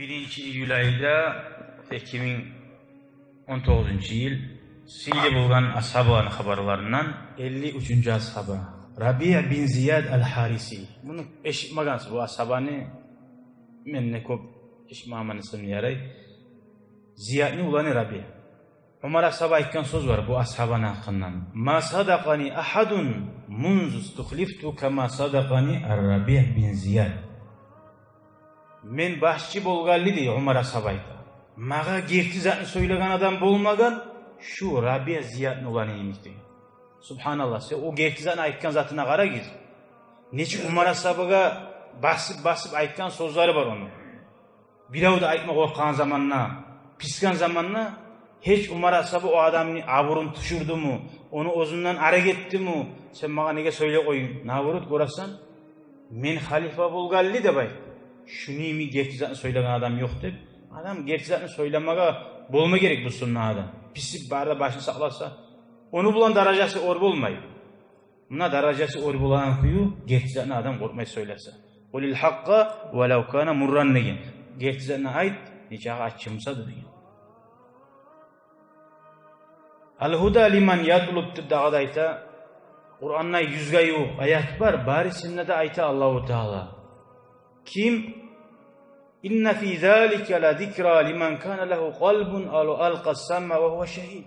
1 iyul ayida 2019 yıl Siyli bulgan ashabın haberlerinden 53. ashabı Rabi' bin Ziyad al-Harisi. Bunu eşitmagans bu ashabani menne kop eşitmaman ismini yaray. Ziyadni ulanı Rabi'. Umar ashaba aytgan söz var bu ashabana hakkından. Ma sadaqani ahadun munzu istuhliftu kama sadaqani ar-Rabi' bin Ziyad. Men başçı bolgalli dey Umar ashaba aytgan. Maga gerti zatni söylegan adam bolmagan şu Rabi' Ziyadni ulanı emiş dey. Subhanallah, sen o gerti zatni aytgan zatına qara giz. Neçe Umar ashabaga basıp aytgan sözleri var onun. Biravda aytma korkan zamanna, piskan zamanna hiç Umar ashabı o adamın aburun tuşurdu mu? Onu ozundan ara gitti mi? Sen bana nege söyle koyun. Ne vurut korasan? Men halifa bulgalli de bay. Şunu mi gerçekten söyleyen adam yok deyip. Adam gerçekten söylemeye bulma gerek bu sunna adam. Pisip barda başını saklarsa. Onu bulan derecesi orbu olmayı. Buna derecesi orbu olan kuyu gerçekten adam korkmayı söylerse. Kulil hakka velev kana murran negin. Gerçekten ait niçağı açımsa dedi. Al-Huda liman yadlubtu dağda ayta Kur'an'na yüzge yok ayet var bari sünnete ayta Allahu Teala. Kim? İnne fi zalika la zikra liman kana lehu qalbun alqa sam'a ve huve şehid.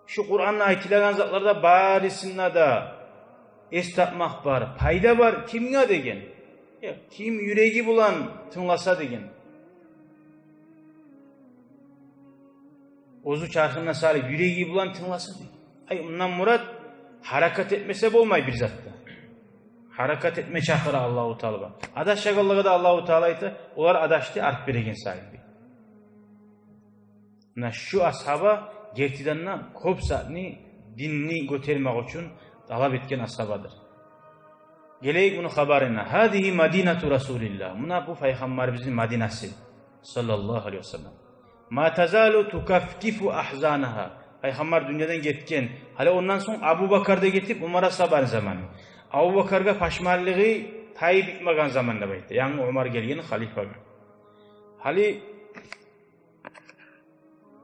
Şu Kur'an'na aytilagan zatlarda bari sünnete esnatmak var, payda var kimga degen? Kim yüreği bulan tınlasa degen. Ozu çarkına salip yüreği bulan tınlasın. Ay ondan murat harakat etmese olmay bir zatta. Harakat etme çakıra Allahu Teala. Adaş şagalığa da Allahu Teala ayta olar adaştı art beregen sahibi. Na şu ashaba gertidanna kop saatni dinni götermek için talep etken ashabadır. Geleyik bunu haberine. Hadihi Madinatu Rasulillah. Buna bu peygamber bizim Madinesi sallallahu aleyhi ve sellem. Ma tazalu tukafkifu ahzanaha. Peygamber dünyadan gitken, hala ondan sonra Abu Bakar'da getip Umar'a saban zamanı. Abu Bakar'ga paşmallığı tayı bitmagan zamanda baydı. Yani Umar gelgen halifaga. Hali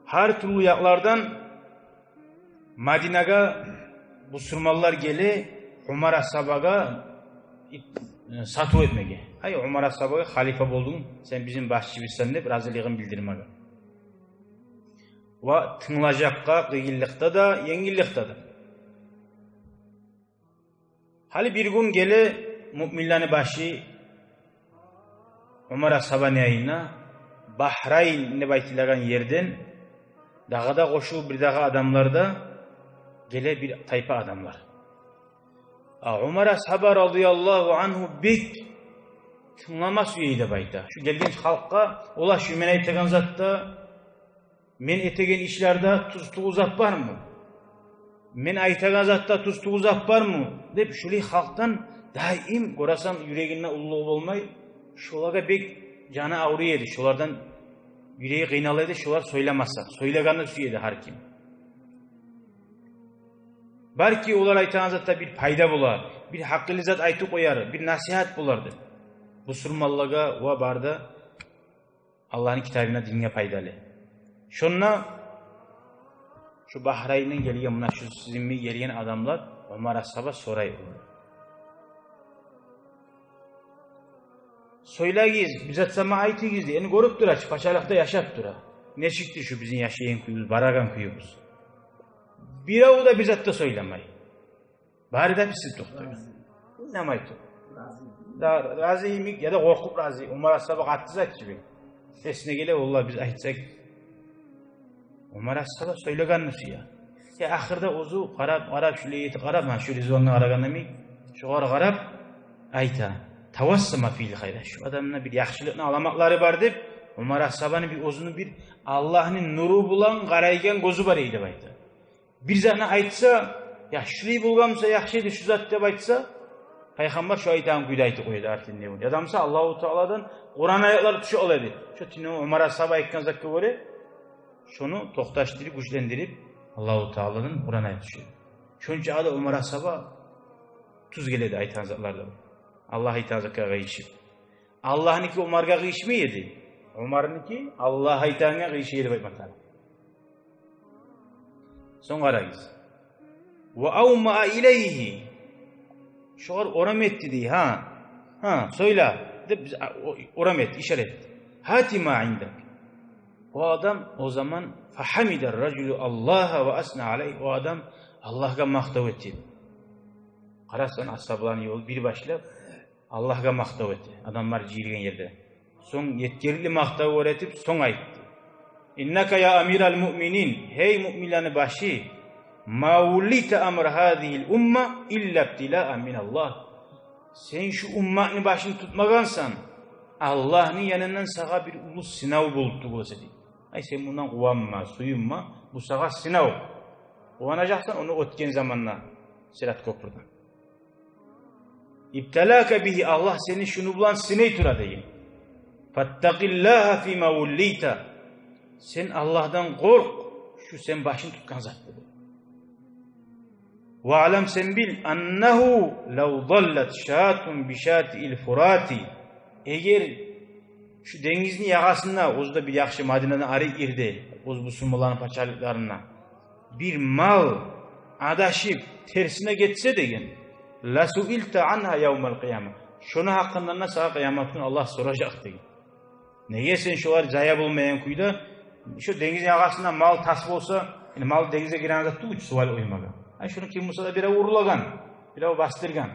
her türlü yaklardan Madinaga bu sürmallar gele Umar ashabaga satu etmege. Hay Umar ashabaga halifa boldun, sen bizim başçımızsan dep razılığın bildirmege. Ve tınlacakka, kıyıllıkta da, yengillikta da. Hali bir gün gele müminlerin başı Umar ashabani ayına Bahrayn ne baytilagan yerden dağda koşu bir dağa adamlarda gele bir tayfa adamlar. Umar ashaba radıyallahu anhu bek tınlamas üyeydi bayda. Şu gelgen halkka ola şu men aytagan zatta men etegen işlerde tuz tuğuzap var mı? Men aytagan zatta tuz tuğuzap var mı? Dep şuli halktan daim korasan yüreğine ullu olmay şolarga bek canı ağrıydı. Şolardan yüreği kıynalaydı. Şolar söylemasa. Söyleganı suyedi her kim. Belki olar aytagan zatta bir payda bular. Bir hakkı zat aytı koyar. Bir nasihat bulardı. Bu surmallaga ve barda Allah'ın kitabına dinle paydalı. Şunla şu Bahrayn'den geliyor buna şu sizimle gelen adamlar Umar ashaba sorayı. Söylegiz, bizzat sama aytigiz diye. Yani görüp dura, paçalıkta yaşap dura. Ne çıktı şu bizim yaşayan kuyumuz, baragan kuyumuz. Bir avu da bizzat da söylemeyi. Bari da bizi tutuyor. Ne maytu? Razıyım ya da korkup razı. Umar ashaba kattı gibi. Sesine gele vallahi biz aytsak Umar ashaba söylegan nüsü ya. Ya ahırda ozu qarab şöyle yeti qarab, ha şöyle zvanna qaraganda mi? Şoğar qarab ayta. Tavassama fiil hayra. Şu adamına bir yaxşılıkны alamakları var dep Umar ashabanın bir ozunu bir Allah'ın nuru bulan qaraygan gözü var eydi baydı. Bir zatna aytsa, ya şuli bulgamsa yaxşıydı şu zat dep aytsa, Peygamber şu aytan kuyda aytı koydu artık ne olur. Adamsa Allahu Teala'dan Kur'an ayetleri tuşu oladı. Şu tino Umar ashaba aytgan zatga göre şunu toxtaştırıp güçlendirip Allahu Teala'nın Kur'an ayeti düşüyor. Şunca adı Umar ashaba tuz geledi aytan zatlarda. Allah aytan zatga gıyışıp. Allah'ın ki Umarga gıyışmı yedi. Umarniki Allah aytanga qiyshi yeri baytmaqtar. Soň qarayız. Wa awma ilayhi. Şoğar oram etti diye ha. Ha, söyle. Dep oram etti, işaret. Hati ma indak. O adam o zaman fahamidar raculu Allah'a ve asna aleyh. O adam Allah'a maqtav etti. Qarasan ashablarning yol bir başlap Allah'a maqtav etti. Adamlar jiyirgen yerde. Soň yetkirli maqtav öğretip soň aytdı. İnnaka ya amiral mu'minin. Hey mu'minlarning başı. Ma wulita amr hadhihi umma illa ibtila'an min Allah. Sen şu ummatni başını tutmagansan Allah'ın yanından sağa bir ulus sınav buldu bolsa deydi. Ay sen bundan uvanma, suyunma, bu sağa sınav. Uvanacaksan onu ötken zamanla Sirat köprüden. İbtelaka bihi Allah seni şunu bulan siney tura deyin. Fattaqillaha fima wullita. Sen Allah'tan kork, şu sen başını tutkan zat dedi. Ve alam sen bil annahu law dallat şatun bi şatil furati. Eğer şu denizin yagasında ozda bir yaxşı Madinadan arı irdi, oz bu Müslümanların paçalıklarına bir mal adaşıp tersine geçse degen la suilta anha yevmel kıyamah. Şunu hakkında nasıl kıyamet günü Allah soracak degen. Neye sen şu var zaya bulmayan kuyda şu denizin yagasında mal tasıp olsa, yani mal denize giren zatı uç sual uymaga. Ay şunu kim olsa da bir uğurlagan, bir bastırgan.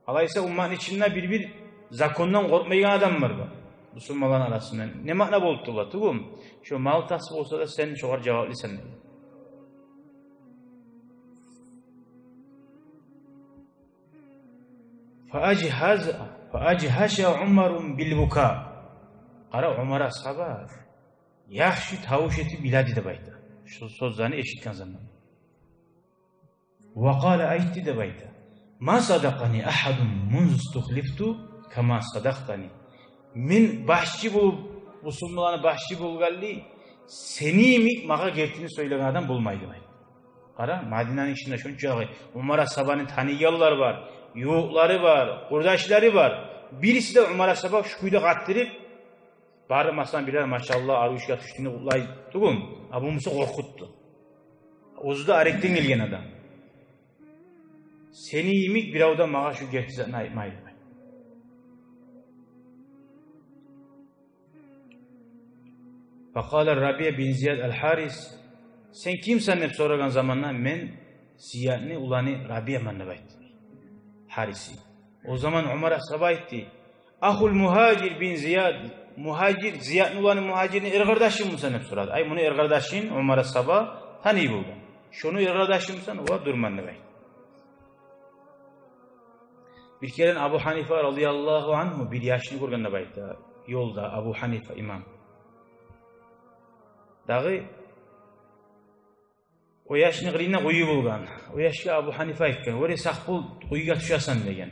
Alaysa ummanın içinde bir zakondan korkmayan adam var bu. Müslümanların arasında. Ne makna bolup durlar tugum? Şu mal tasıp olsa da sen çoğar cevaplıysan. Fa'ajhaşa Umarun bil buka. Qara Umar ashaba yaxshi tavuş etib biladi deb aytdi. Şu sözlerini eşitken zaman. Wa qala aytdi deb aytdi. Ma sadaqani ahadun munzu istuhliftu kama sadaqtani. Men başçı bulup Müslümanlarni başçı bulganli senimi maga geltini söyleyen adam bulmaydı. Qara Madinaning içinde şuncha Umar ashabaning taniganlar var, yo'qlari var, qurdoshları var. Birisi de Umar ashaba şu kuyda qattırıp bari masalan birer maşallah aruşga düştüğünde ullay tugum. Abu Musa korkuttu. Ozda arekten gelgen adam. Seni yemik bir avda mağa şu gertizatını aytmaydı. Faqala Rabi'a bin Ziyad al-Haris sen kimsen hep soragan zamanla men Ziyadni ulani Rabi'a manna baytdi. Harisi. O zaman Umar ashaba aytdi. Ahul muhacir bin Ziyad muhacir Ziyadni ulani muhacirini ergardaşın mı sen hep soradı. Ay bunu ergardaşın Umar ashaba tani buldu. Şunu ergardaşın sen o durmanna baytdi. Bir kere Abu Hanife radıyallahu anhu bir yaşını görgende baytdi. Yolda Abu Hanife imam. Dağı o yaşını qilina qo'yib bo'lgan. O yaşga Abu Hanife aytgan, "O're saq bo'l, qo'yga tushasan" degan.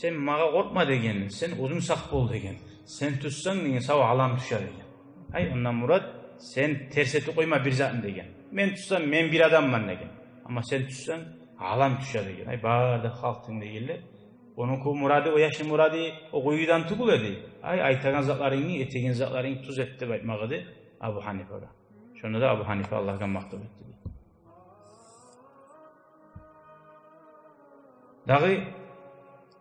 Sen maga qo'rqma degan, sen o'zing saq bo'l degan. Sen tutsang degan sava alam tushar degan. Ay ondan murad sen terseti qo'yma bir zatni degan. Men tutsam men bir adamman degan. Ama sen tutsang alam tushar degan. Ay barda xalqning deganlar. Onun ku muradi o yaşın muradi o qo'ydan tugul edi. Ay aytagan zatlaringni, etegen zatlaring tuz et deb aytmag'idi Abu Hanifa'ga. Şunda da Abu Hanife Allah'a maqtab etdi. Dağı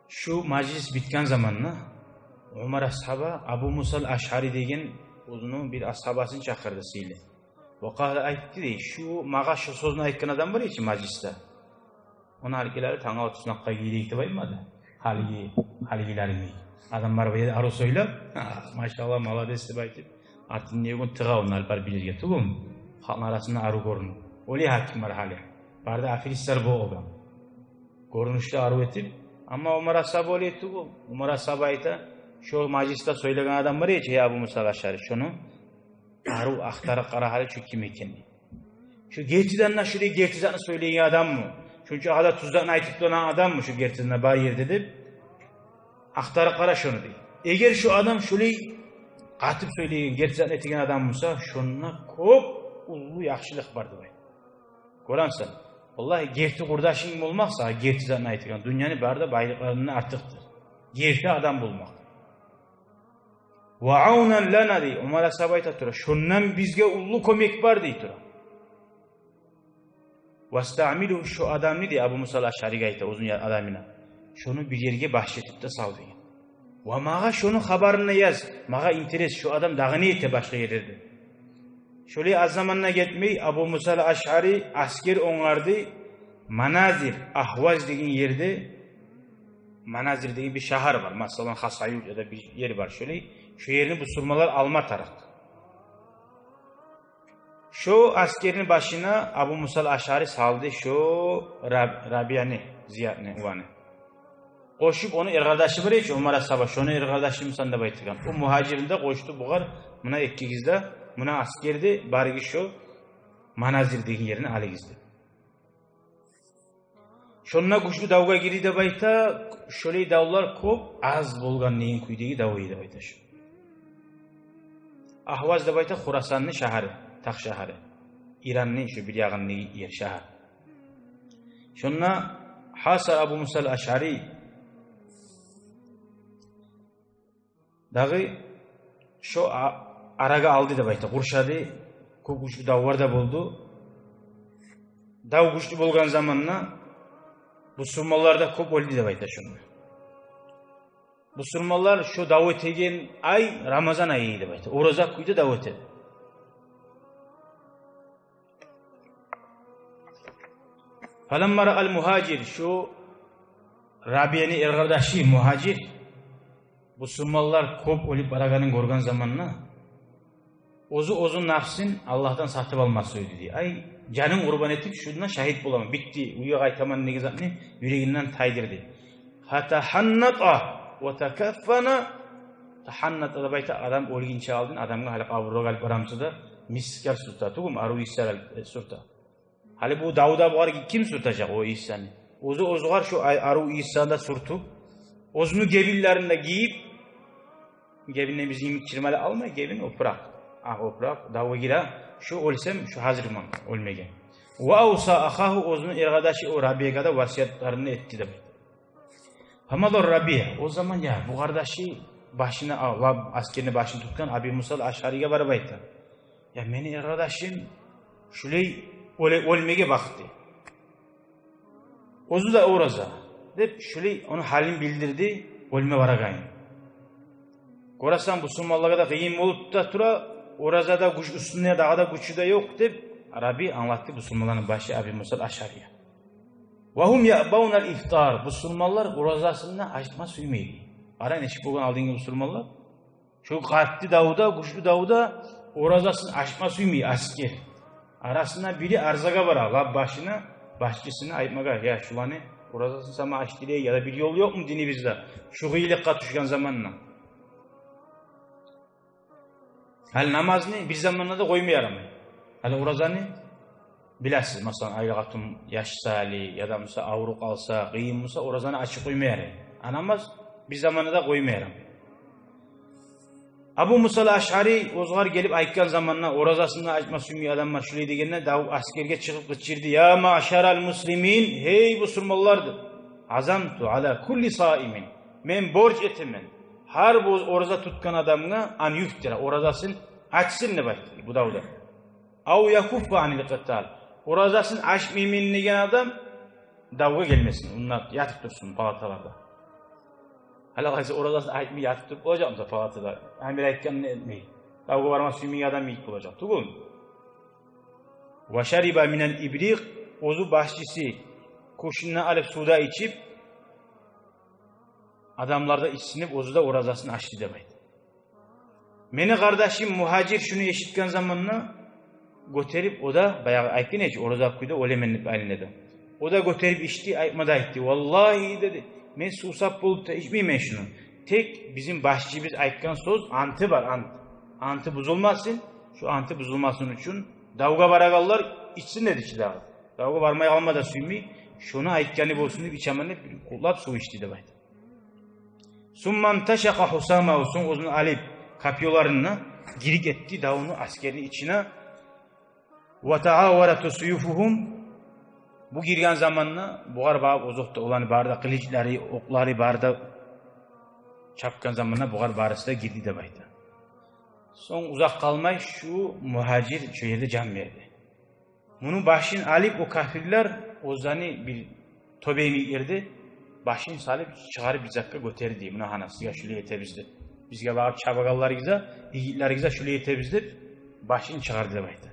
şu majlis bitken zamanla Umar ashaba Abu Musa al-Ash'ari degen o'zining bir ashabasini chaqirdi siyli. Va qala aytdi, şu maga şu so'zni aytgan adam bor edi majlisda. Onu halkilari tanga otisnaqqa giydik deb aytmadi. Haligilarini. Adamlar bu arı söylep, maşallah malades deb aytib, artın negun tığa onlar bar bilirge tugum. Halkın arasında arı görünü. Oli hakim var hali. Barda afilistler bu olgan. Görünüşte arı etip, ama Umar ashaba oli tugum. Umar ashaba ayta, şu majliste söylegen adam var ya Abu Musa al-Ash'ari şunu arı aktarı qara hali şu kim ekan. Şu gerçidanna şuraya gerçidanı söyleyen adam mı? Çünkü hala tuzdan aytıp donan adam mı şu gerçidanna bar yer dedip aktarı qara şunu deydi. Eğer şu adam şöyle qatıp söyleyen gerçidanı etigen adam mısa şunna köp ulu yaxşılık bardı bay. Koransan, vallahi gerti kurdaşın olmazsa gerçidanı aytıgen dünyanın barda baylıklarından artıktır. Gerti adam bulmak. Ve aunan lana dey. Umar ashab ayta tura. Şundan bizge ullu kömek bar dey tura. Vasta'milu şu adam ne dey? Abu Musa al-Ash'ari ayta uzun adamına. Şunu bir yerge bahşetip de sal degan. Ve mağa şunu habarını yaz. Mağa interes şu adam dağı ne ete başka yerlerde. Şöyle az zamanına gitmey Abu Musa al-Ash'ari asker onlardı. Manazir, Ahvaz degen yerde Manazir degen bir şehir var. Mesela Hasayul ya da bir yer var şöyle. Şu yerini bu surmalar alma tarak. Şu askerin başına Abu Musa al-Ash'ari saldı. Şu Rabi'ni, Ziyad'ni, uvanı. Koşup onu irgadaşı var hiç Umar ashaba. Şunu irgadaşım sen de baytıgan. O muhacirinde koştu buğar. Buna ekkigizde. Buna askerdi. Barigi şu Manazir degen yerini aligizdi. Şonna güçlü davga giri de bayta. Şöyle davlar kop az bolgan neyin kuydegi davayı da bayta şu. Ahvaz da bayta Khurasan'ın şehri. Tak şehri. İran'ın şu bir yağın yer şehir. Şonna hasar Abu Musa al-Ash'ari dağı şu araga aldı da bayta. Kurşadı. Çok güçlü davvar da buldu. Dav güçlü bolgan zamanla bu surmalarda köp oldu da bayta şunu. Bu surmalar şu davet egen ay Ramazan ayıydı bayta. Oroza kuydu davet edi. Falamma al muhacir şu Rabi'ni irgadaşı muhacir bu surmalar köp olup baraganın görgen zamanla ozu nafsin Allah'tan satıp alması ödedi. Ay canın kurban etip şuna şahit bulamam. Bitti. Uyuya aytaman ne gizatni yüreğinden taydirdi. Hatta hannata ve tekaffana tahannata da bayta adam olginçe aldın. Adamga hali avro galip aramsıda miskar surta. Tugum aru isar surta. Hali bu Davud'a var ki kim surtacak o İsa'nı? Ozugar şu aru İsa'da surtu. Ozunu gebillerinde giyip gebinle bizim çirmeli alma gebin o pırak. Oprak davga gira şu olsam şu hazırman olmagan. Ve avsa ahahu ozunu irgadaşı o Rabi'ye da vasiyetlerini etti de. Hamador Rabi o zaman ya bu kardeşi başına askerini başını tutkan Abi Musa al-Ash'ari'ye var bayta. Ya meni irgadaşım şuley olmege baktı. Ozu da oraza. Dep şuley onu halini bildirdi olme varagayın. Korasan bu sunmallara da kıyım olup da tura orazada güç üstüne daha da güçü de yok deyip Rabi anlattı bu sunmaların başı Abi Musa al-Ash'ari'ye. Vahum ya'bawna al-iftar. Bu sunmalar orazasında açma suymaydı. Arayın eşik bugün aldığın bu sunmalar. Şu kalpli Davud'a, güçlü Davud'a orazasını açma suymaydı asker. Arasında biri arzaga var Allah başına, başçısına ayıpmaga. Ya şulanı orazasını sana açtı diye ya da bir yol yok mu dini bizde? Şu gıyılık katışkan zamanla. Hal namazını bir zamanla da koymayalım. Hal orazanı biləsiz. Mesela ayağatım yaşsali ya da mesela avruq alsa, qıyım olsa orazanı açıq koymayalım. Namaz bir zamanla da koymayalım. Abu Musa al-Ash'ari ozgar gelip aytkan zamanla orazasını açma sümüy adamlar şulay degenine dav askerge çıkıp gıçırdı. Ya maşaral muslimin hey bu surmallardır. Azamtu ala kulli saimin. Men borç etimin. Har bu oraza tutkan adamına an yuftira. Orazasını açsın ne baytı bu davda. Av yakuffa anil qittal. Orazasını açmayayım degen adam davga gelmesin. Onlar yatıp dursun palatalarda. Hala qaysi orazasını açmay yatıp durup olacağımsa palatada. Amir aytganını etmeyin. Davga varma suymayı adam yiyip olacak. Tugul. Ve şariba minel ibriq. Ozu başçısı koşununa alıp suda içip adamlarda içsinip ozu da orazasını açtı demeyin. Meni kardeşim muhacir şunu eşitken zamanla götürüp o da bayağı aytdı ne ki oraza kuydu olemenip alinedi. O da götürüp içti aytmada aytdı. Vallahi dedi men susap bulup da içmeyeyim şunu. Tek bizim başçımız aytkan söz antı var ant. Antı buzulmasın. Şu antı buzulmasın için davga baragallar içsin dedi ki dağı. Davga varmaya almadan suymayı şunu aytkanı bolsun deyip içemenle kullap su içti de baydı. Summan taşaka Husama olsun uzun alip kapyolarını girik etti davunu askerin içine. Ve ta'avaratu suyufuhum. Bu girgen zamanla buğar bağ ozokta olan barda kılıçları, okları barda çapkan zamanla buğar barısı da girdi de baydı. Son uzak kalmay şu muhacir şu yerde can verdi. Bunu başın alıp o kafirler ozani bir tövbe yerdi. Başın salıp çıkarıp bir dakika götürdü. Buna hanasıga şöyle yetebizdi. Bizge bakıp çabagallarıza, yiğitlerimize şöyle yetebizdi. Başını çıkardı demekti.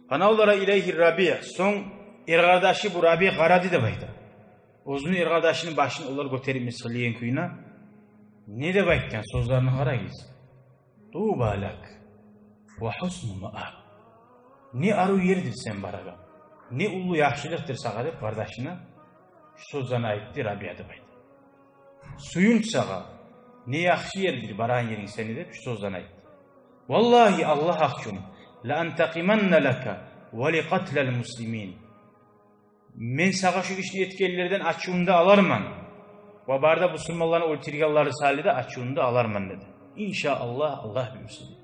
Fanavlara ileyhi Rabi' son ergardaşı bu Rabi' garadı demekti. Ozunu ergardaşının başını onlar götürüp misliyen kuyuna. Ne demekten sözlerini karayız. Tuğbalak ve husnu ma'ab. Ne arı yerdir sen baraga. Ne ulu yaxşılıktır sağa dep kardeşine şu sözlerini ayıttı Rabi'a demekti. Suyun sağa ne yaxşı yerdir baran yerin seni dep şu sözlerini ayıttı. Vallahi Allah hakkın la antaqimanna laka ve li qatlal muslimin. Men sağa şu işni etkenlerden açığında alarman. Ve barda Müslümanların öldürgenleri salide açığında alarman dedi. İnşallah Allah bir Müslüman.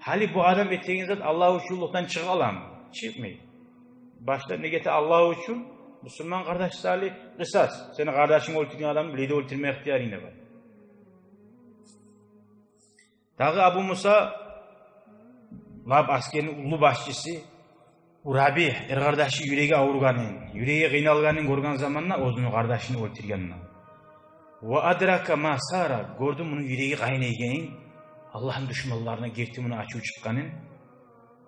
Hali bu adam ettiğin zat Allah'u şulluktan çıkalam. Çıkmayın. Başta ne getir Allah'u için Müslüman kardeş salih kısas. Senin kardeşin öldürgen adamı bile de öldürme ihtiyarıyla var. Dağı Abu Musa Lab askerin ulu başçısı Urabi kardeşi yüreği avurganın, yüreği kıynalganın görgen zamanla ozunu kardeşini öldürgenine. Ve adraka ma sara gördüm bunun yüreği kaynaygenin Allah'ın düşmanlarına girtimini açıp çıkanın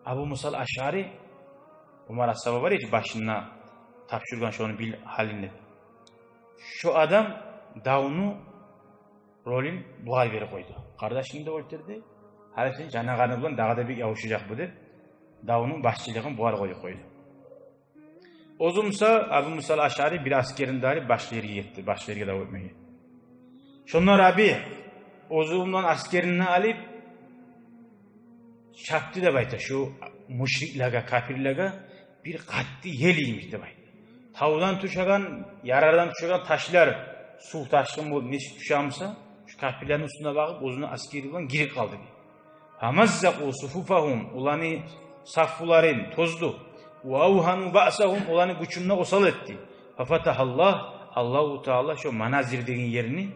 Abu Musa'l Aş'ari Umar As-Sabah var ya başına tapşırgan şu onun bil halinde. Şu adam davunu rolün buğay veri koydu. Kardeşini de öldürdü. Halifin canagarını bulan dağda bir yavuşacak bu deyip davunun başçılığını buğay koydu. Ozumsa Abu Musa'l Aş'ari bir askerin dari başka yere gitti. Başka yere davet etmeye. Şunlar abi Ozum'dan askerini alıp çaktı da bayta şu müşriklerge, kafirlerge bir katli yeliymiş de bayta. Tavdan tuşagan, yarardan tuşagan taşlar su taşkın bu neşit tuşamsa şu kafirlerin üstüne bakıp Ozum'un askeri olan geri kaldı. Hamazzaku sufufahum ulanı saffuların tozdu. Ve avhanu ba'sahum ulanı güçünle osal etti. Fafatahallah Allahu Teala şu manazir dediğin yerini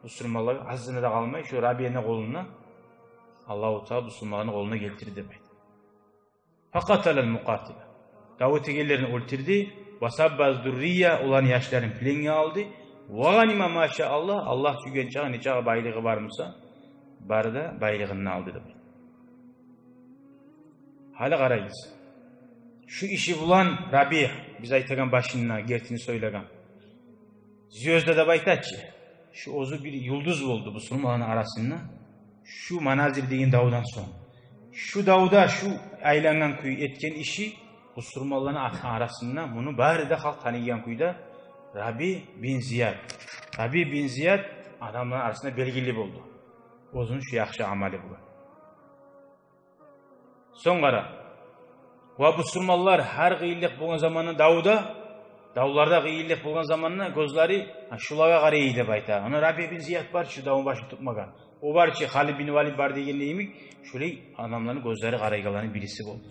Müslümanlar aslında da kalmayı şu Rabi'nin koluna Allah-u Teala Müslümanların koluna getirdi demek. Fakatalel muqatile. Davut egellerini öldürdü. Vasabbaz durriya olan yaşların plenge aldı. Vaganima maşallah Allah sügen çağı ne çağı baylığı var mısa barda baylığını aldı demek. Hala karayız. Şu işi bulan Rabi biz aytagan başına gertini söylegan. Ziyözde de baytaçı. Şu ozu bir yıldız oldu Müslümanların arasında. Şu manazir deyin davdan son. Şu davda şu aylanan kuyu etken işi Müslümanların arasında bunu bari de halk tanıyan kuyuda Rabi bin Ziyad. Rabi bin Ziyad adamların arasında belgili oldu. Ozun şu yaxşı amali bu. Son kara. Ve Müslümanlar her gıyillik bulan zamanı davlarda gıyillik bulan zamanına gözleri şulaga karayı da bayta. Ona Rabi bin Ziyad var şu davun başı tutmagan. O var ki Halid bin Valid var diye neyimi? Şöyle adamların gözleri karaygaların birisi oldu.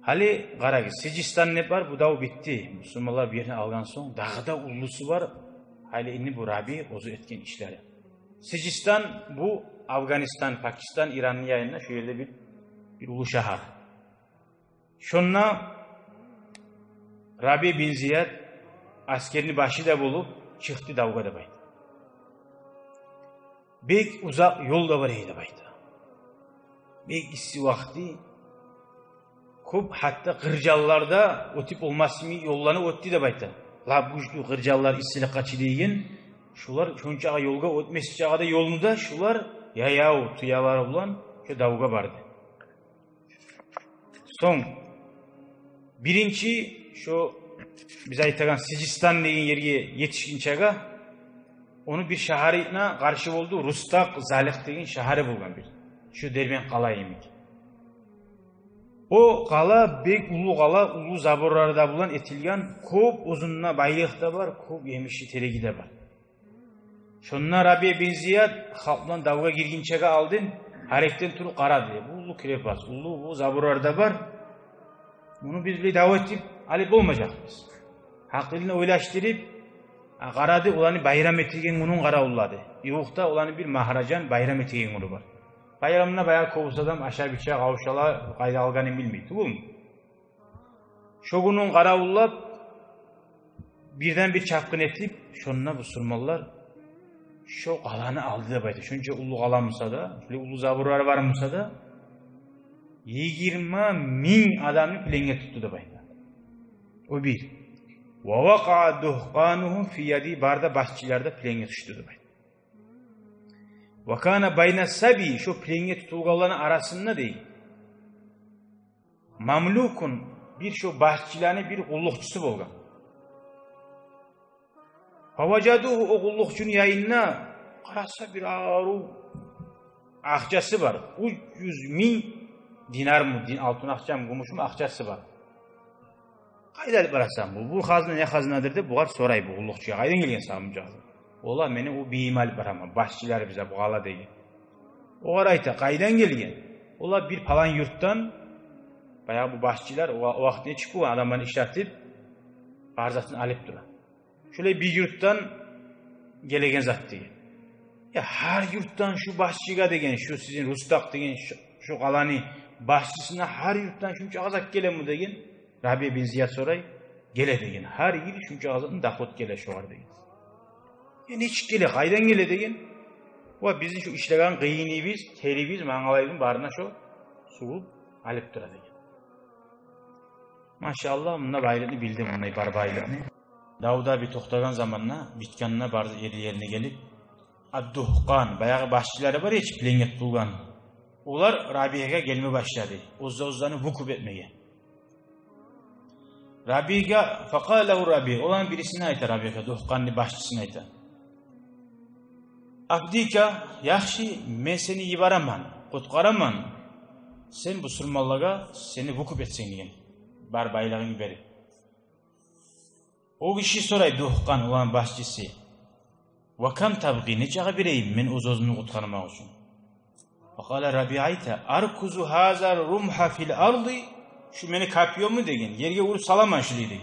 Hali karayı. Sicistan ne var? Bu dav bitti. Müslümanlar bir yerine algan son. Dağda ulusu var. Hali inni bu Rabi ozu etken işleri. Sicistan bu Afganistan, Pakistan, İran'ın yayınına şu yerde bir ulu şahar. Şunla Rabi bin Ziyad askerini başı da bulup çıktı davga da baydı. Bek uzak yol da var eydi baydı. Bek issi vakti kup hatta kırcallarda o tip olması mı yollarını öttü de baydı. La bu kırcallar issilik kaçı deyin. Şular şunca yolga ötmesi çağda yolunu da şular yayağı tuyalar olan şu davga vardı. Son birinci şu biz aytagan Sicistan deyin yerge yetişkin çaga onu bir şaharına karşı oldu. Rustak Zalik deyin şaharı bulgan bir. Şu dermen kala yemek. O kala bek ulu kala ulu zaborlarda bulan etilgan köp uzununa baylık da var, köp yemişi teregi de var. Şunlar Rabi bin Ziyad halktan davga girgin çaga aldın. Harekten turu kara diye. Bu ulu krepas, ulu bu zaborlarda var. Bunu biz bir davet edip alıp olmayacak biz. Hakkını oylaştırıp Qaradi, ularni bayram ettiğin günün qara ulladı. Yo'qda ularni bir maharajan bayram ettiğin günü var. Bayramına bayağı kovsadan aşağı biçe kavuşala qayda alganı bilmeydi. Bu mu? Şu günün qara ullab birden bir çapkın etip şonuna bu surmallar şu alanı aldı da baydı. Şunca ulu alanmışsa da, ulu zaburlar varmışsa da 20.000 adamı plenge tuttu da baydı. O bir. وَوَقَعَ دُحْقَانُهُمْ فِي يَدِي barda başçılarda plenge düştü da baydı. وَكَانَ بَيْنَ السَّبِي şu plenge tutulgaların arasında değil. Mamlukun bir şu başçılarının bir kullukçusu bolgan. Favacaduhu o kullukçunun yayınına karasa bir ağır akçası var. 300.000 dinar mı, altın akça mı, gümüş mü akçası var. Qayda barasan bu? Bu hazine ne hazinedir de bular soray bu kullukçuya. Qaydan gelgen sağımcağız? Ola meni o biyimal barama. Başçılar bize bu ala değil. O arayta qaydan gelgen? Ola bir falan yurttan bayağı bu başçılar o vaktine çıkıyor. Adamlarını işaretip barzatını alıp duran. Şöyle bir yurttan gelegen zat diye. Ya her yurttan şu başçıga degen, şu sizin Rustak degen, şu kalanı başçısına her yurttan şunca azak gele mi degen. Rabia bin Ziyad soray, gele degen. Her yıl şunca azakın dakot gele şu var degen. Ya neçik gele, qaydan gele degen. O bizim şu işlegan kıyını biz, teri biz, mağalayın barına şu suğup alıp dura degen. Maşallah bununla bayrağını bildim, bununla bar bayrağını. Davud'a bir toxtagan zamanla bitkanına bardı yerine gelip Ad-Duhqan, bayağı başçıları var ya hiç plenget bulgan. Onlar Rabia'ya gelme başladı. Uzda-uzdanı vukup etmeye. Rabi'a, faqalehu Rabi, olan birisine ayta Rabia'ya, Duhqan'ın başçısına ayta. Abdika, yaxshi, men seni yibaraman, qutqaraman. Sen bu surmallaga seni vukup etsen diyen. Bar bayrağını verip. O kişi soray Duhqan olan başçısı. Vakam tabqi neçağa bireyim men uzozunu qutqarmak için. Faqala Rabi'ayta arkuzu hazar rumha fil ardı şu meni kapıyor mu degen yerge vurup salaman şu degen.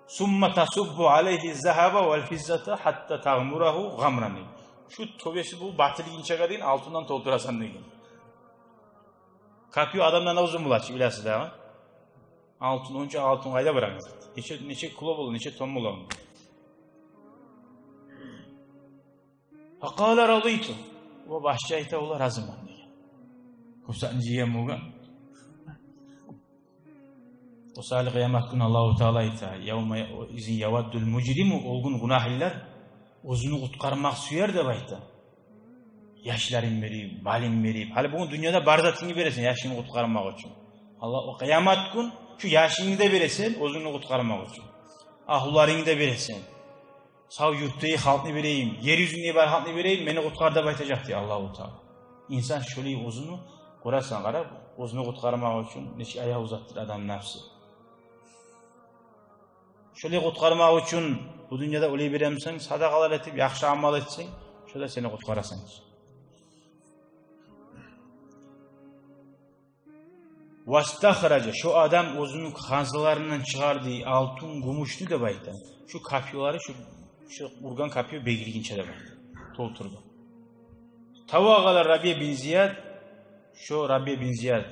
Summa tasubbu aleyhi zahaba vel fizzata hatta tagmurahu gamran. Şu tobesi bu batılı inçağa deyin altından doldurasan degen. Kapıyor adamdan uzun bulaç ilası da. Altın onca altın qayda bırakın. Neçe kilo bulun, neçe ton bulun. Faqala raditu. O başçı ayta ola razıman degen. Kusancıya muğan. O sali kıyamet günü Allah-u Teala ayta. Yevme izin yavaddul mucrimu. Olgun günahiller. Ozunu kutkarmak süyer de bayta. Yaşların verip, malin verip. Hali bugün dünyada barzatını veresin yaşını kutkarmak için. Allah o kıyamet gün şu yaşını da veresin, ozunu kutkarmak için. Ahullarını da veresin. Sağ yurttayı halkını vereyim, yeryüzünde var halkını vereyim, beni kutkar da baytacak diye Allah-u Teala. İnsan şöyle ozunu, kurarsan qarab, ozunu kutkarmak için neçe ayağı uzattır adam nefsi. Şöyle kutkarmak için bu dünyada öyle veremsen, sadakalar etip, yaxşı amal etsen, şöyle seni kutkarasan. Vastahraca şu adam ozunun kazılarından çıkardığı altın gümüşlü de baytan. Şu kapyoları şu urgan kapyo begirginçe de baytan. Tolturdu. Tavagalar Rabia bin Ziyad şu Rabia bin Ziyad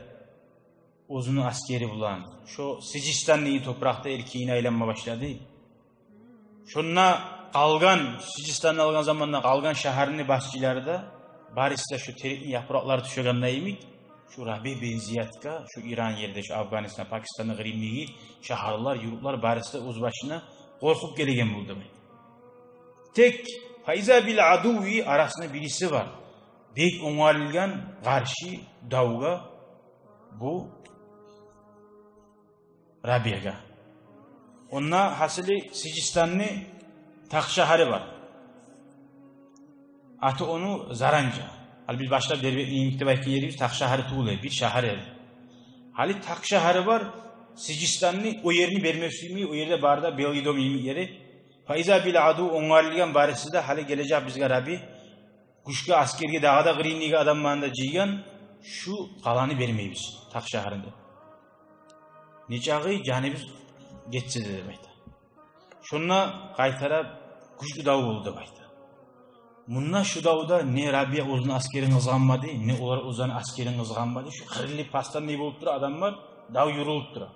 ozunu askeri bulan şu Sicistan'ın toprakta erkeğine aylanma başladı. Şununla kalgan Sicistan'da algan zamanla kalgan şehrini başçıları da barista şu terikli yaprakları düşüyorgan neyimik. Şu Rabia bin Ziyad'ka, şu İran yerinde, şu Afganistan, Pakistan'ın grimliği, şaharlar, yurtlar barista uzbaşına korkup gelegen buldu. Tek faiza bil aduvi arasında birisi var. Bek onarılgan karşı davga bu Rabia'ga. Onunla hasılı Sicistan'ın Takşaharı var. Atı onu Zaranca. Hali biz başta İmtibayki yeriyiz, Takşaharı tuğulayı, bir şahar yeri. Hali Takşaharı var, Sicistan'ın o yerini vermesini, o yerde barda Belgidom yeri. Faiza bil adu onarılgan barisi de hali gelecek bizge Rabi. Kuşka askerge dağda grinliğe adamlarında ciyan, şu kalanı vermeyiz Takşaharı'nda. Necağı canı biz geçse de demektir. Şonna qaytarab güçlü dav oldu deb aytdi. Munna şu davda ne Rabia o'zini askerini ızganmadı, ne ular o'zini askerini ızganmadı. Şu qirli pastan ne bo'lib turadi adamlar, dav yurilib turadi.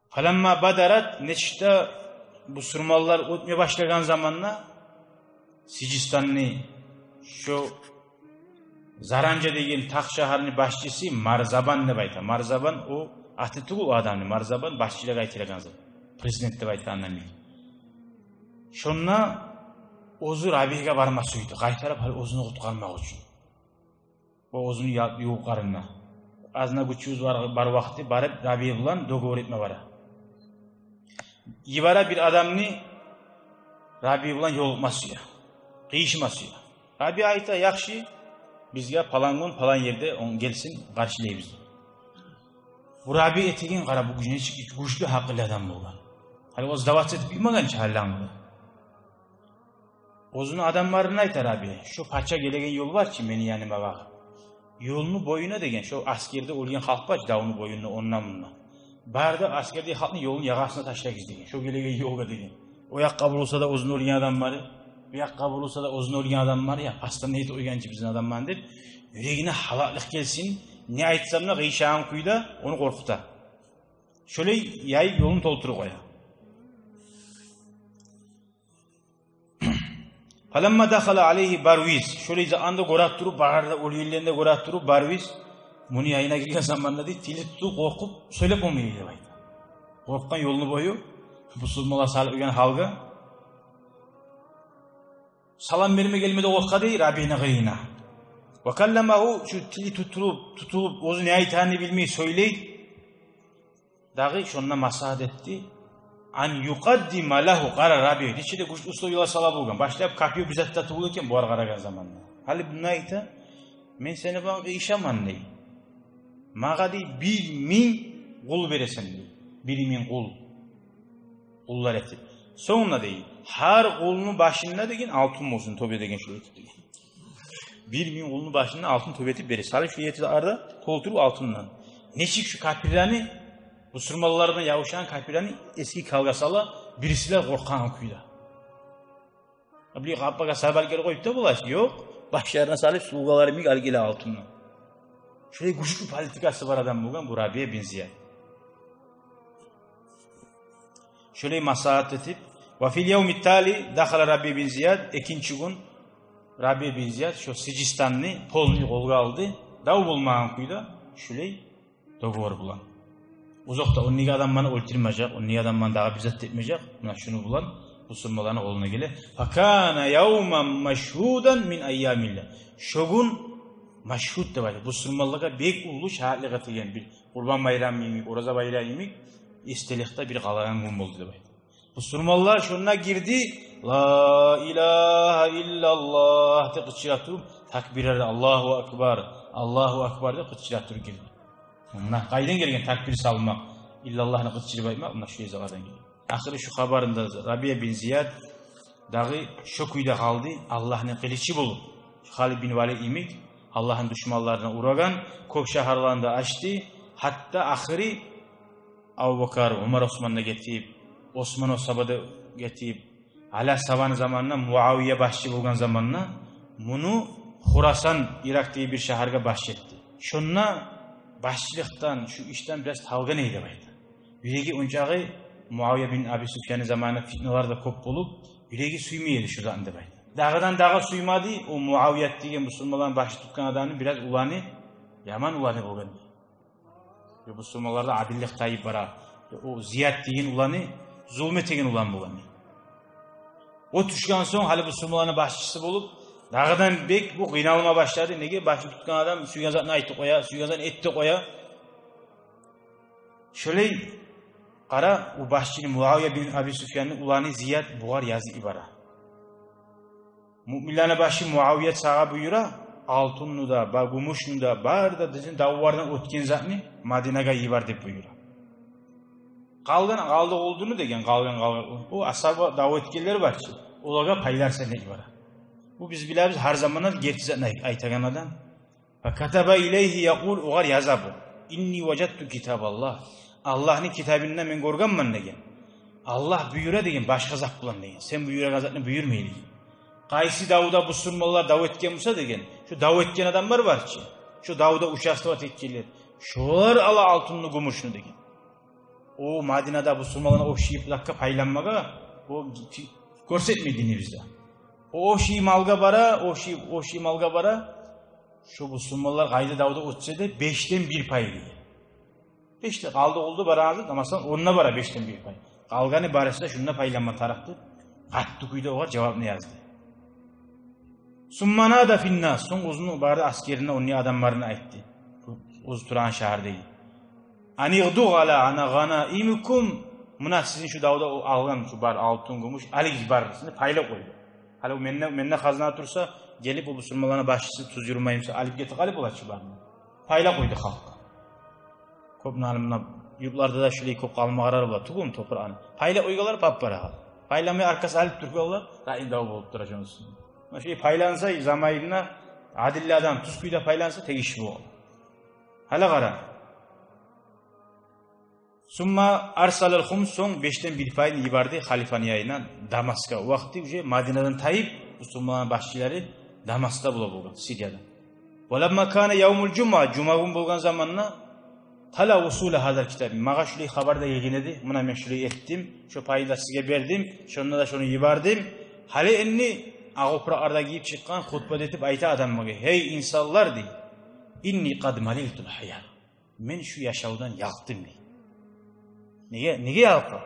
Falamma badarat nechta bu surmallar o'tmay boshlagan zamonda Sijistonni şu Zaranja degan taq shaharning boshchisi Marzaban deb aytadi. Marzaban o ati o adamni Marzaban boshchilik aytilgan zot. Prezident deb aytgandan keyin. Shonna o'zi Rabiga barmas uydi. Qaytarib hali o'zini qutqarmoq uchun. Va o'zini yo'qarinna. Azna güçüz bar vaqti barib Rabi bilan dogovor etme bara. Yibara bir adamni Rabi bilan yo'lmasıya. Qiyishmasıya. Rabi ayta yaxshi bizga falan gün falan yerde on gelsin qarşılaymiz. Bu Rabi etigin qara bu güçlü haqlı adam bo'lgan. Hali o'z da'vat etib bilmagan chahallandı. O'zini adamlarına aytar Rabi. Şu pacha kelegen yo'l var ki meni yanıma baq. Yolunu boyuna degen şu askerde o'lgan xalq var davni boyuna ondan bundan. Barda askerdagi xalqni yo'lun yag'asına tashlagiz degen. Şu kelegen yo'lga degen. O yoqqa bo'lsa da o'zini o'lgan adam var. Bu yoqqa bo'lsa da o'zini o'lgan adam var ya. Aslında neydi o'lganchi bizning adamman deb yuragine halaqlik kelsin. Ne aytsam da g'ishag'im quyda onu qo'rqita. Şöyle yayib yo'lini to'ltirib qo'ya. Falamma dakhala alayhi Barviz. Şöyle anda qo'rab turib, barda o'lganlarni qo'rab turib Barviz buni yayına kelgan zamonda tili tutib qo'rqib söylep olmaydi deb aytdi. Qo'rqgan yo'lni bo'yi musulmonlar salib o'lgan halga salam verme gelmedi qo'rqadi Rabbina qiyina. Ve kallamahu şu tili tutulup o'zi ne aytganini bilmey söyleydi. Dağı şonna maslahat etti. An yuqaddima lahu qara Rabbi. İçinde güç ustoylar salab bo'lgan. Başlayıp kapıyı bizatta tuğulurken bu qaragan zamanda. Hali bunu ayta men seni bana işaman dey. Mağa dey 1000 qul beresen dey. 1000 qul. Qullar etip. Sonra dey har qulunun başında degen altın olsun tobe degen şöyle tuttu. 1000 qulunun başında altın tobe etip verir. Salih şu yeti arada tolturup altından. Neçik şu kapirlerini bu sırmalılardan yavuşan kapirlerini eski kavgasala birisiler korkan kuyda. Bir kappaga sabalgeri koyup da bulaş. Yok. Başlarına salip sulgaları mik algili altından. Şöyle güçlü politikası var adam bugün bu Rabi'ye benziyor. Şöyle maslahat etip ve fil yevmi tali dakhala Rabi bin Ziyad ikinci gün Rabi bin Ziyad şu Sijistan'ını polni kolga aldı. Dav bulmağın kuyda şöyle dogovor bulan. Uzakta onniga adam bana öldürmeyecek, onniga adam bana daha bizzat etmeyecek. Buna şunu bulan musulmaların oğluna gele. Fakana yevmen meşhudan min ayyamillah. Şogun meşhud da var. Musulmanlığa bek ulu şahitlik etilen bir Kurban Bayramı mıyım, Oraza Bayramı mıyım? İstelikte bir kalagan gün oldu da var. Musulmanlar şuna girdi. La ilahe illallah de kıçıratırım. Takbirler Allahu Akbar. Allahu Akbar de kıçıratırım girdi. Bunlar qaydan gelgen takbir salmak. İllallah'ını kıçırıp aytmak. Bunlar şu yezalardan geliyor. Ahiri şu habarında Rabia bin Ziyad dağı şu kuyda kaldı. Allah'ın kılıçı bulup. Halid bin Valid imik. Allah'ın düşmanlarına uğragan. Kök şaharlarında açtı. Hatta ahiri Abu Bakar, Umar Osman'la getirip Osman o sabada getirip hala savan zamanına Muaviye başçı bulgan zamanına bunu Khurasan Irak diye bir şaharga başçetti. Şunna başçılıktan, şu işten biraz tavga neydi baydı. Yüregi öncağı Muaviye bin Abi Süfyan'ın zamanı fitneler de kop bulup yüregi suymuydu şu zannede baydı. Dağdan dağa suymadı, o Muaviyet diye Müslümanların başı tutkan adamın biraz ulanı, yaman ulanı olgan. Müslümanlarda adillik tayip var. O Ziyad diyen ulanı, zulmet egen ulan bulanı. O düşkan son hali Müslümanların başçısı bulup dağdan bek bu kıynalma başladı. Nege başı tutkan adam suygan zatını aytı koya, suygan zatını etti koya. Şöyle qara o başçının Muaviye bin Abi Süfyan'ın ulanı Ziyad buğar yazı ibara. Müminlerine başı Muaviye sağa buyura, altınını da, gümüşünü da, bar da dizin davvardan ötken zatını Madine'ga yibar dep buyura. Qaldı olduğunu degen, qalgan. O asaba davetkiler var ki, olaga paylarsa ne ibara. Bu biz biliriz her zamanlar gerçekten aytagan adam. Fakataba ileyhi yaqul uğar yazabı. İnni vecettu kitaballah. Allah'ın kitabından men görganman degen. Allah buyura degan boshqa zot bilan degan. Sen buyurgan zotni buyurmaydi. Qaysi Davud'a bu musulmonlar dav etgan bo'lsa degan. Shu dav etgan odamlar borchi. Shu Davud'a uchastlab etganlar. Sho'lar ala oltinni gumushni degan. O Madinada bu musulmonlar o'shiyiblarga paylanmaga o ko'rsatmaydi bizda. O'shi malga bara şu musulmonlar qayda Davud'a o'tsa-da 5'ten 1 pay deydi. 5'te qaldı oldu barazı ama sen onunla bara 5'ten 1 pay. Qalgani barasida shunda paylanma tarafti. Qattiq uyda oğa javobni yozdi. Summanada finnas, so'ng o'zini barda askerine onun adamlarına aytdi. O'z turan shahardagi. Anighdu ala ana ghanaimukum, muna sizin şu Davud'a algan şu bar altın gumuş alik barısını payla qo'ydi. Hali menne xazina tursa, gelip o musulmonlarning başçısı tuz yurmayimsa alip getib qalib bo'lachi barni. Payla qo'ydi xalqqa. Ko'p nalimna yurtlarda da shulay ko'p qalmaqarar bo'lar, tugum to'praqni. Payla o'ygalar pappara. Paylamay arkasi alib turganlar, dav bo'lib turajamiz. Mana shu paylansa zamayinna adilli adam tuzkuyda paylansa tegishli bo'ladi. Hala qara. Summa arsalal khums, so'ng 5'ten 1 payni yubordi xalifaniyaydan Damaskka. O vaqtda uje Madinadan tayib musulmon başçıları Damaskda bo'lgan, Siriyada. Walamma kana yawmul juma, juma kun bo'lgan zamanna tala usul hadal kitob. Maga shulay xabarda yegin edi. Mana men shulay etdim, shu payda sizga berdim, shunda da shuni yubordim. Hali inni ag'opraqarda giyib chiqqan xutbada etib ayta odamlarga, "Hey insonlar" dey. "Inni qad maliltul hayat." Men shu yashowdan yaqdim dey. Nega yaqdi?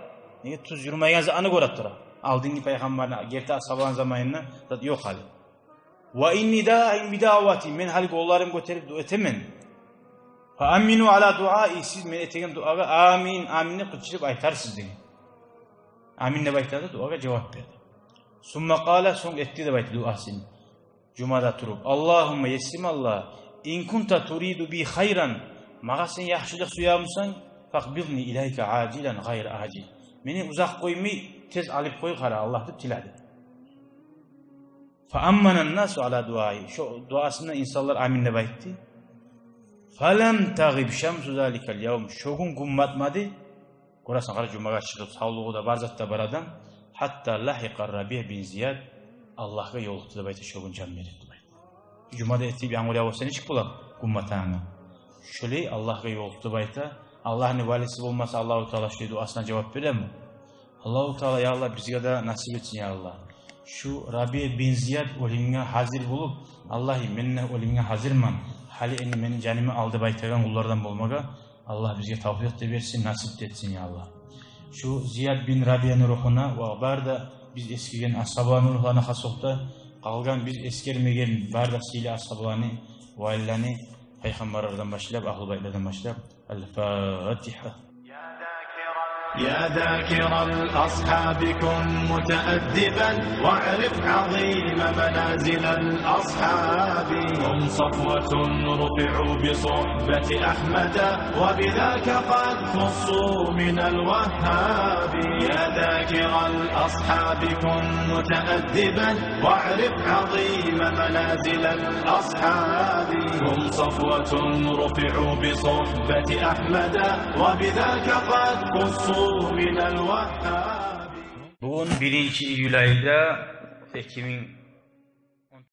Nega tuz yurmagan zotni ko'rib turadi? Aldingi payg'ambarni gerta ashaban zamanida zot yo'q hali. Va inni da'im bida'wati, men hali qo'llarim ko'tarib duo etaman. Fa aminu ala du'ai, siz men etgan duoga amin, aminni qilib aytarsiz degan. Amin deb aytadi, duoga javob berdi. Summa qala, so'ng etdi deb aytdi duosini. Jumada turib, Allohumma yessimallah, in kunta turidu bi khayran, maga sen yaxshilik suyamsan, faqbidni ilayka ajilan ghayr ajil. Meni uzoq qo'ymay tez olib qo'y qara, Alloh deb tiladi. Fa ammana an-nasu ala du'ai, shu duosini insonlar amin deb aytdi. Falam taghib shamsu zalikal yawm, shogun gummatmadi. Ko'rasan qara jumaga chiqib savluqda barzatda baradan hatta lahiqa Rabi' bin Ziyad, Allohga yo'liqdi deb aytdi, shogun jon berdi deb aytdi. Jumada etib yağmur yağsa ne chiqib bo'ladi gummatanga. Shulay Allohga yo'liqdi deb aytdi. Allah'ın valisi olmasa Allahu Teala şu duasına cevap verir mi? Allahu Teala ya Allah bizga da nasip etsin ya Allah. Şu Rabi bin Ziyad olimga hazır bulup Allah'ı menne olimga hazırman. Hali eni menin canımı aldı baytagan kullardan bulmaga Allah bizge tavfiq de versin, nasip etsin ya Allah. Şu Ziyad bin Rabi'nin ruhuna ve barda biz eskigen ashabanın ruhuna hasokta kalgan biz eskermegen barda sili ashabani ve illani peygamberlerden başlayıp ahl-ı baytlerden başlayıp El-Fatiha. يا ذاكر الأصحاب كن متأدبا واعرف عظيم منازل الأصحاب هم صفوة رفعوا بصحبة أحمد وبذاك قد خصوا من الوهاب يا ذاكر الأصحاب كن متأدبا واعرف عظيم منازل الأصحاب هم صفوة رفعوا بصحبة أحمد وبذاك قد خصوا Bugün 1. Eylül ayında 2000